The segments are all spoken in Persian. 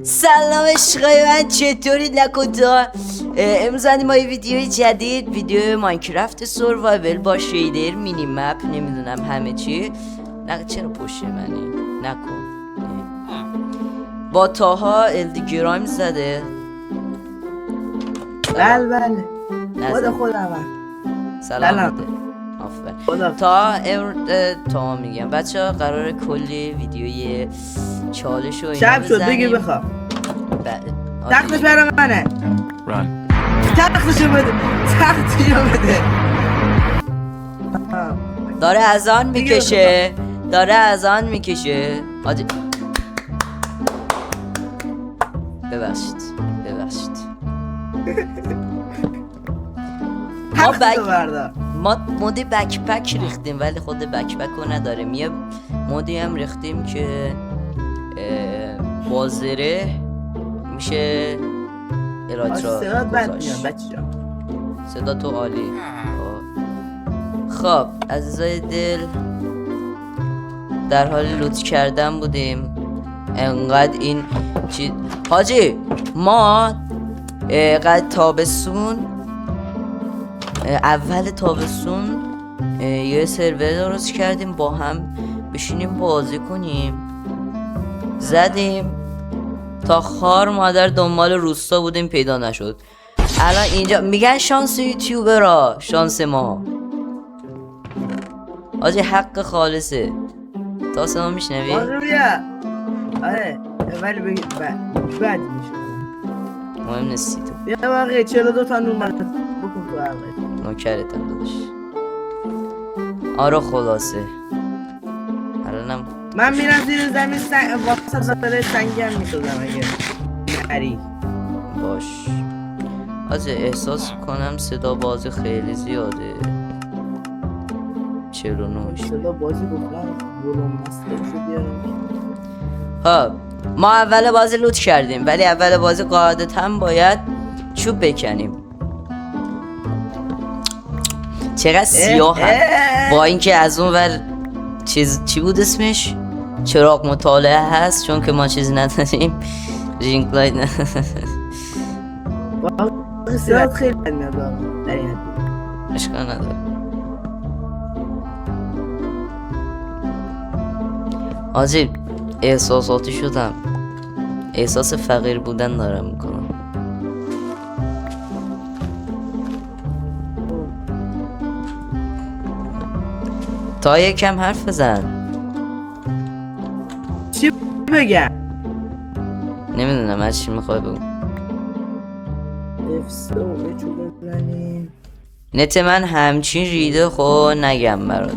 سلام عشقای من، چطورید نکتا؟ امروز ما یه ویدیوی جدید، ویدیو ماینکرافت سروایول با شیدر مینی مپ، نمیدونم همه چی. نه چرا پشت منی؟ نکن. با تاها الدیگرایم زده. بله نزد. خودم سلام بده. آفرین. تا میگم بچه ها قرار کلی ویدیوی چالش و اینا شب شد بگی بزنیم. بخواب تختش برای منه. تختشو بده. داره اذان میکشه. حاجی ببخشید ما مود بکپک ریختیم ولی خود بکپک رو نداریم. یه مودی هم ریختیم که بازره میشه الاترا گذاشت. صدا تو عالی. خب عزیزای دل، در حال لوت کردن بودیم. انقدر این چی حاجی، ما قد تابستون، اول تابستون یه سرور درست کردیم با هم بشینیم بازی کنیم. زدیم تا خار مادر دنبال روستا بودیم پیدا نشد. الان اینجا میگن شانس یوتیوبرها، شانس ما آجی حق خالصه. تا سما میشنوی؟ آره ولی بگید بعد میشه مهم نیستی تو. بیا واقعی 42 تا نومد بکن تو عقل نوکرتم داداش. آره خلاصه الانم من میرم زیر زمین واسه داره سنگم میسازم اگه نری باش. آجی احساس کنم صدا بازی خیلی زیاده. 49 صدا بازی گفتم ولوم مسترشو بیارم. ها ما اول بازی لوت کردیم ولی اول بازی قاعدتا باید چوب بکنیم. چقدر سیاه هم. با اینکه از اون ور چی بود اسمش؟ چراغ مطالعه هست چون که ما چیزی نداریم. رینگ لایت صدات خیلی میاد در این حد. اشکال نداره. آجی احساساتی شدم. احساس فقیر بودن دارم میکنم. تا یکم حرف بزن. چی بگم؟ نمیدونم هر چی میخوای بگو. نت من همچین ریده خب نگم برات.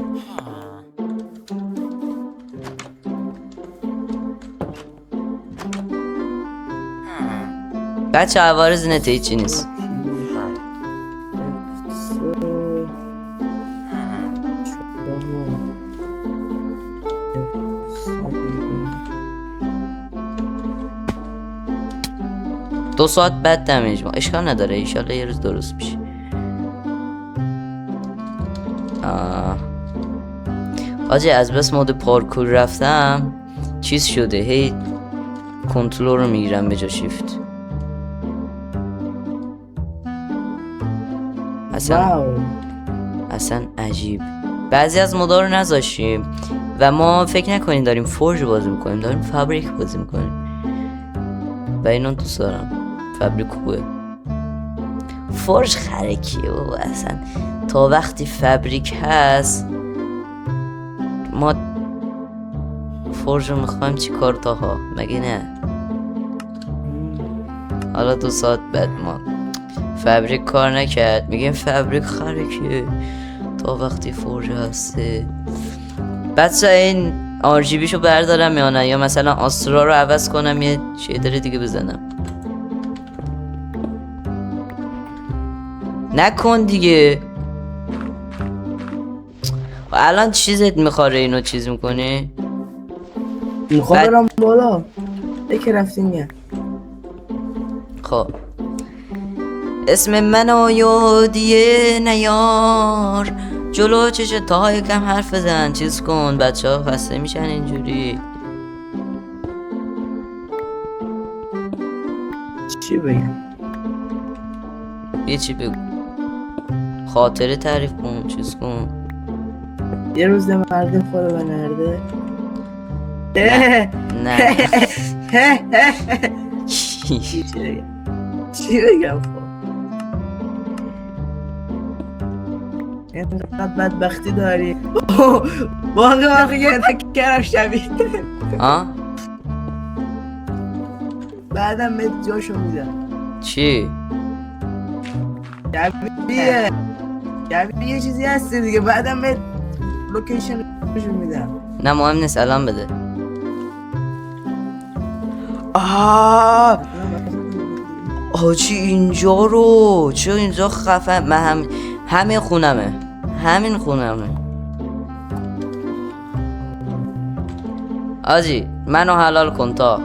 بچه عوارض نت هیچی نیست. دو ساعت بعد دمیج ما اشکال نداره، ایشالله یه روز درست میشه. آجی از بس مود پارکور رفتم چیز شده، هی کنترل رو میگیرم به جا شیفت. اصلا عجیب. بعضی از مودا رو نذاشیم و ما فکر نکنیم داریم فورج بازی میکنیم، داریم فابریک بازی میکنیم و اینو دوست دارم. فابریک خوبه، فورج خرکیه و اصلا تا وقتی فابریک هست ما فورج رو میخوایم چی کار تاها مگه نه؟ حالا 2 ساعت بعد ما فابریک کار نکرد میگیم فابریک خرکیه تا وقتی فورج هسته. بچه این RGB شو بردارم یا نه، یا مثلا آسترا رو عوض کنم یه شیدر دیگه بزنم. نکن دیگه. الان چیزت میخواره اینو چیز میکنی؟ میخوام برم بالا که رفتیم یه. خب اسم منو یادیه نیار جلو چشه تا یکم حرف بزن چیز کن. بچه ها خسته میشن اینجوری. چی بگم؟ یه چی بگو، خاطره تعریف کن، چیز کن. یه روز مرده خوره به نرده. نه چی بگم؟ چی بگم خب؟ اینقدر بدبختی داری. واقعا یه کردم شبیه آه بعدم به جاشو میدم. چی؟ شبیه یه چیزی هستی دیگه، بعدم به لوکیشنشو میدم. نه مهم نیست، الان بده. آجی اینجا رو چه اینجا خفه. من همین خونمه، همین خونمه آجی. منو حلال کن تا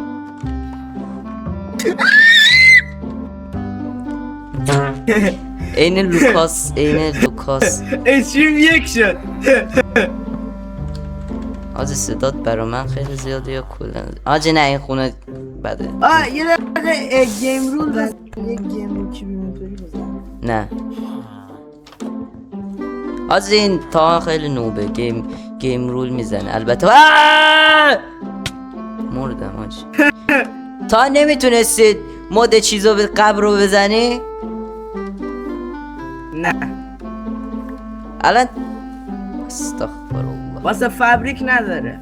این لوکاس چیم یک شد. آجی صدات برا من خیلی زیاده یا کلن. آجی نه این خونه بده. یه دقیقه گیم رول بزن. یک گیم رول کی بیمونتوری بزن. نه آجی این تا خیلی نوبه. گیم رول میزنه البته. مردم آجی. تا نمیتونستید مود چیزو به قبر رو بزنی؟ نه الان استغفرالله. واسه فابریک نداره.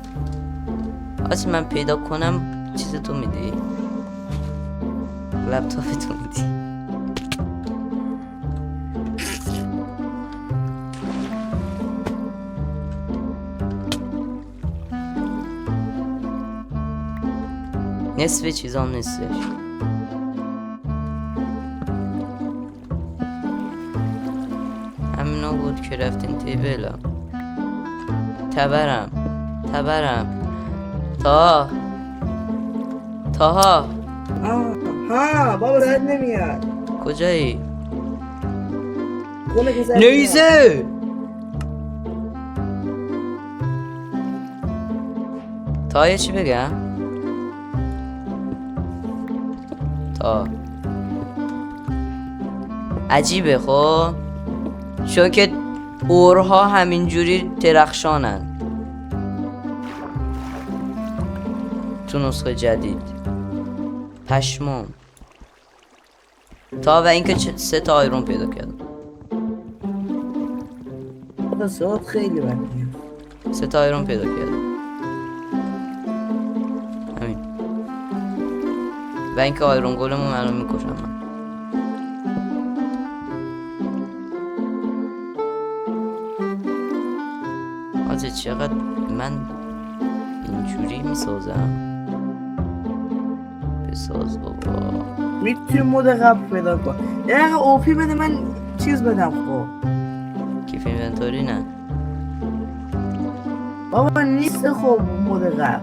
آجی من پیدا کنم چیز تو میدی؟ لپتاپ تو میدی؟ نصف چیزام نیستش. همینا بود که رفتین تیبلا. تبرم تاها ها بابا رد نمیاد. کجایی؟ خونه که نیزه تا یه چی بگم؟ تا عجیبه خب، چون که اورها همینجوری درخشانن تو نسخه جدید. پشمام. تا و اینکه 3 تا آیرون پیدا کردم. صوت خیلی بدیه. 3 تا آیرون پیدا کردم. همین. و اینکه آیرون گولمون الان میکشم من. آجه چقدر من اینجوری میسازم. بساز بابا. میتونی مود قبل پیدا کن. یه دقیقه اوپی بده من چیز بدم خب. کیف اینونتوری نه بابا نیست خب مود قبل.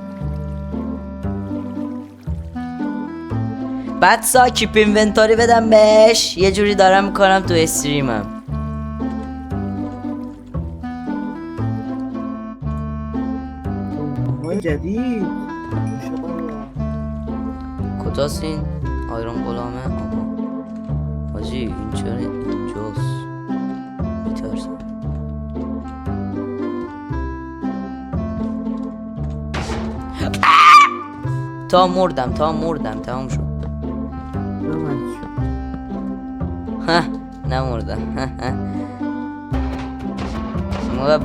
بعد کیپ اینونتوری بدم بهش. یه جوری دارم میکنم تو استریمم. جدید کجاست این آیرون غلامه؟ حاجی این چرا اینجاست؟ میترسم. تا مردم تمام شد. نمردم.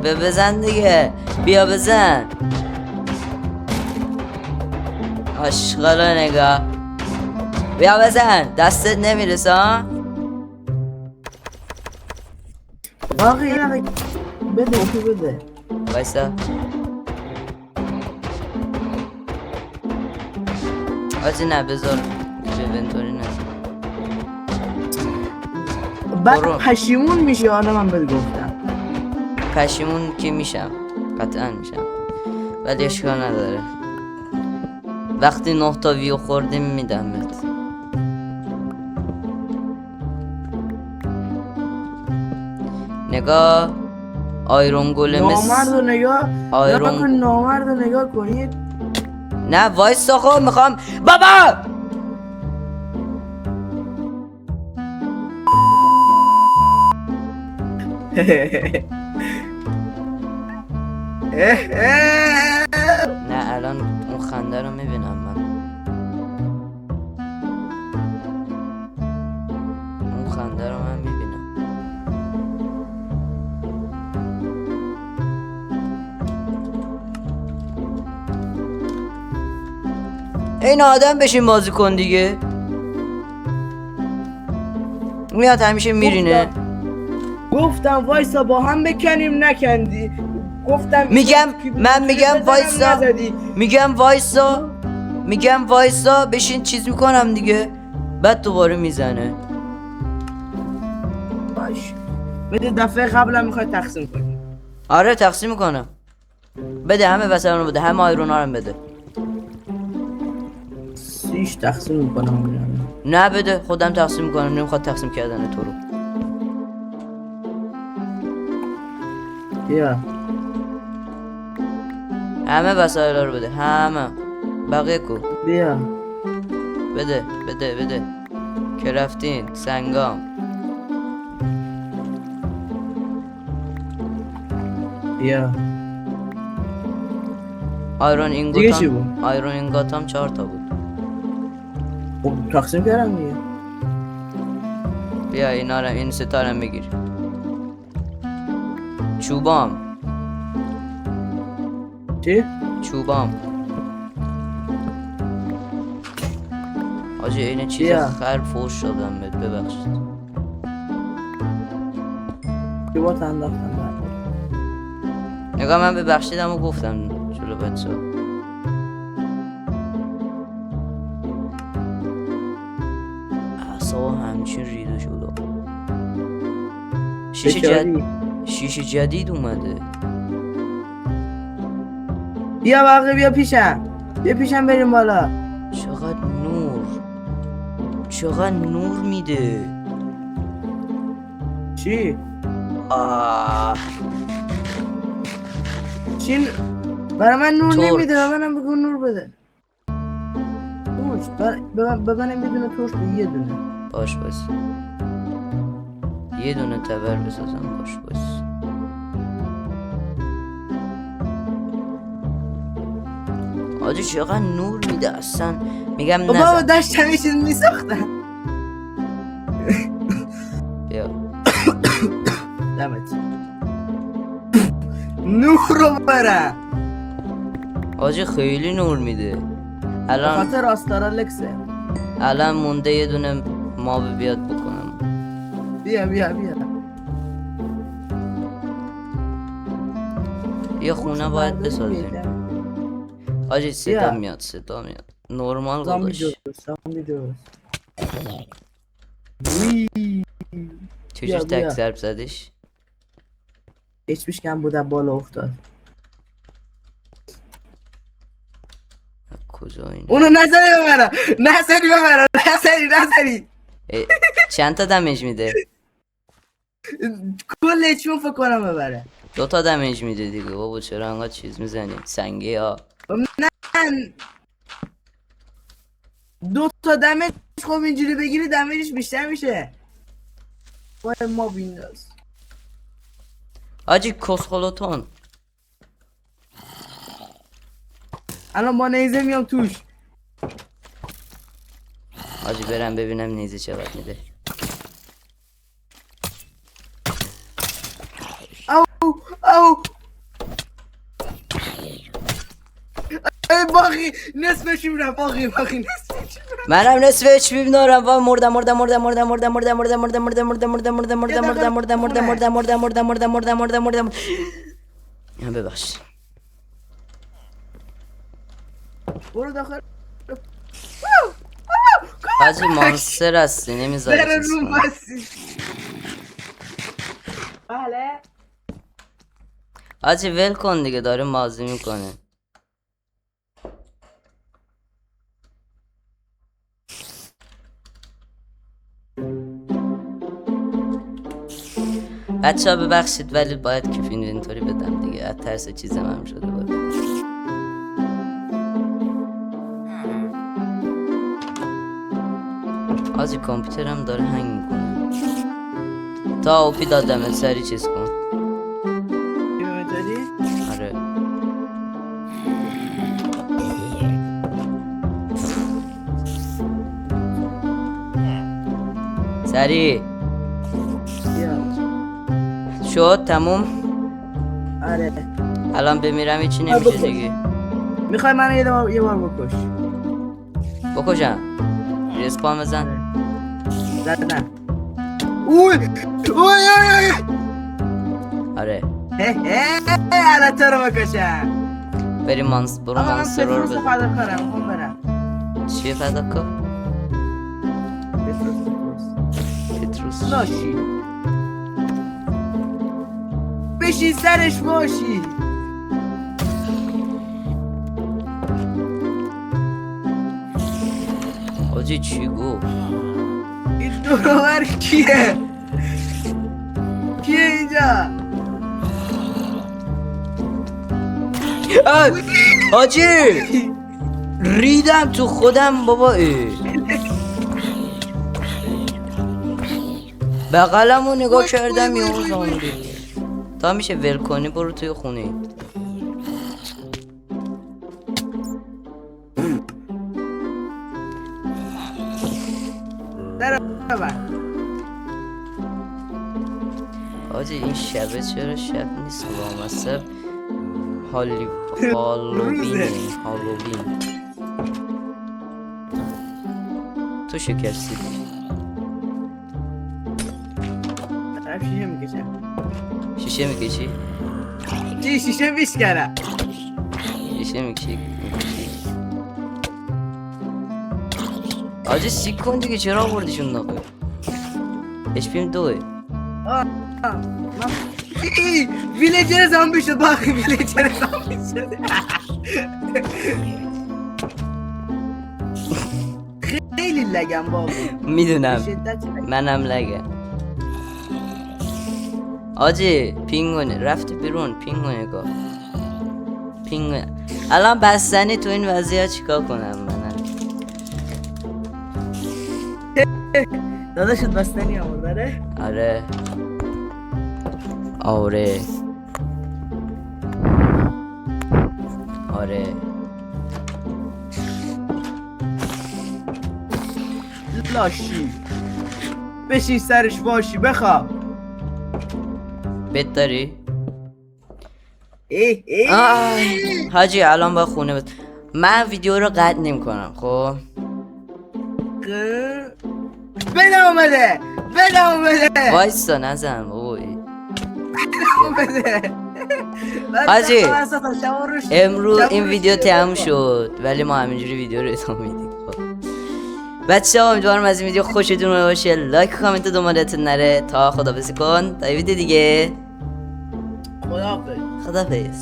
بزن دیگه، بیا بزن. عشقالا نگاه، بیا بزن. دستت نمیرسه ها؟ باقی بده اوپی بده. بایستا آجی نه بذار اینونتوری نه. بعد برو. پشیمون میشه. حالا من بهت گفتم پشیمون که میشم، قطعا میشم، ولی اشکال نداره. وقتی 9 تا ویو خوردیم میدمت. نگاه آیرون گولم نامرد و نگاه آیرون نامرد و نگاه کنید. نه وایستا خب میخوام. بابا نه الان اون خنده رو میبینم من. اون خنده رو من میبینم. این آدم بشین بازی کن دیگه. میاد همیشه میرینه. گفتم وایسا با هم بکنیم نکندی. گفتم من میگم وایسا. نزدی. میگم وایسا بشین چیز میکنم دیگه. بعد دوباره میزنه. باش بده دفعه قبلم میخوای تقسیم کنی. آره تقسیم میکنم. بده همه وسایل رو بده، همه آیرون ها رو بده. 3 تقسیم میکنم. نه بده خودم تقسیم میکنم. نمیخواد تقسیم کردن تو رو. بیا همه وسایل ها رو بده، همه. بقیه کو؟ بیا بده کرافتین، سنگام. بیا آیرون دیگه چی اینگوتام. بود؟ آیرون اینگوتام 4 تا بود. خب تقسیم کردم دیگه. بیا اینا رو، این ستاره میگیر. چوبام. چی؟ چوبام. آجی این چیز بیا. خر فوش شدم بهت، ببخشید. چی با انداختم نگاه من ببخشیدم و گفتم جلو بچه ها. اعصابم همچین ریده شده. شیشه جدید اومده. بیا واقعا بیا پیشم بریم بالا. چقدر نور میده. چی؟ آه. چی؟ برای من نور تورچ. نمیده. به منم بگو نور بده. تورچ به منم میدونه تورچ به یه دونه. باش یه دونه تبر بسازم. باش آجی چقدر نور میده اصلا. میگم بابا نزن. داشتم یه چیز میساختم. بیا دمت نور رو برم. آجی خیلی نور میده. به الان خاطر آستارالکسه. الان مونده یه دونه ماب بیاد بکنم. بیا یه خونه باید بسازیم. آجی صدا میاد. نورمال گذاشت. زامبی درست. چجوری بیا. تک ضرب زدش؟ پیش کم بودم بالا افتاد. کجا این؟ اونو نزنی ببرم. چند تا دمیج میده؟ کل اچمون فکر کنم ببره. 2 تا دمیج میده دیگه. بابا چرا انقدر چیز میزنی؟ سنگی ها. نه 2 تا دمیج. خب اینجوری بگیری دمیجش بیشتر میشه. وای ما ویندوز. آجی کسخلوتون. الان با نیزه میام توش. آجی برم ببینم نیزه چقدر میده. او ای باقی نصفش میرم. باقی نصفش میرم. منم نصف اچ پی دارم. وای مردم. ببخش. برو داخل. آجی مانستر هستی نمیذاری در چیز روم کنم. بستی. بله آجی ول کن دیگه، داره مازی میکنه. بچه ها ببخشید ولی باید کیف اینوینتوری بدم دیگه. از ترس چیزم هم شده باید. آجی کامپیوترم داره هنگ میکنه. تا اوپی دادم سری چیز کن. اینوانتاری آره سری بیا شد تموم. آره الان بمیرم هیچی نمیشه بکن. دیگه. میخوای منو یه بار بکش بکشم ریسپان بزن. زدن اوی اوی آره الان تو رو بکشم بریم برو آقا من مانستر رو پتروس بزن. فدا کنم میخوام برم چیه فدا کن؟ پتروس پتروس لاشی بشین سرش باشی آجی چی گو؟ این دورور کیه کیه اینجا آجی ریدم تو خودم بابا. بغلمو نگاه کردم یه زامبی. تا میشه ول کنی برو توی خونه. در ببر آجی این شبه چرا شب نیست وامسته هالووینه. هالووین تو شکستی طرف شیشه میکشم شیشه میکشی؟ چی شیشه میشکنم شیشه میکشی؟ آجی سیک کن دیگه چرا آوردیشون داخل؟ HP 2 ویلیجر زامبی شد باقی ویلیجر زامبی شد خیلی لگم بابا میدونم شدت لگم. منم لگه. آجی پینگونه رفتی بیرون. پینگونه گفت پینگونه. الان بستنی تو این وضعیت چیکار کنم من؟ داداشت بستنی آورد داره آره آره آره لاشی بشین سرش باشی بخواب بت داری؟ ای حاجی الان با خونه من ویدیو رو قطع نمی کنم خب. بده اومده بده اومده وایستا نزن بابا. اومده حاجی امروز شب این روش ویدیو شده تموم بابا. شد ولی ما همینجوری ویدیو رو ادامه میدیم. بچه ها امیدوارم از این ویدیو خوشتون اومده باشه. لایک و کامنت دنبالتون نره. تا خدافظی کن تا ویدیو دیگه. خداحافظ خدافظ.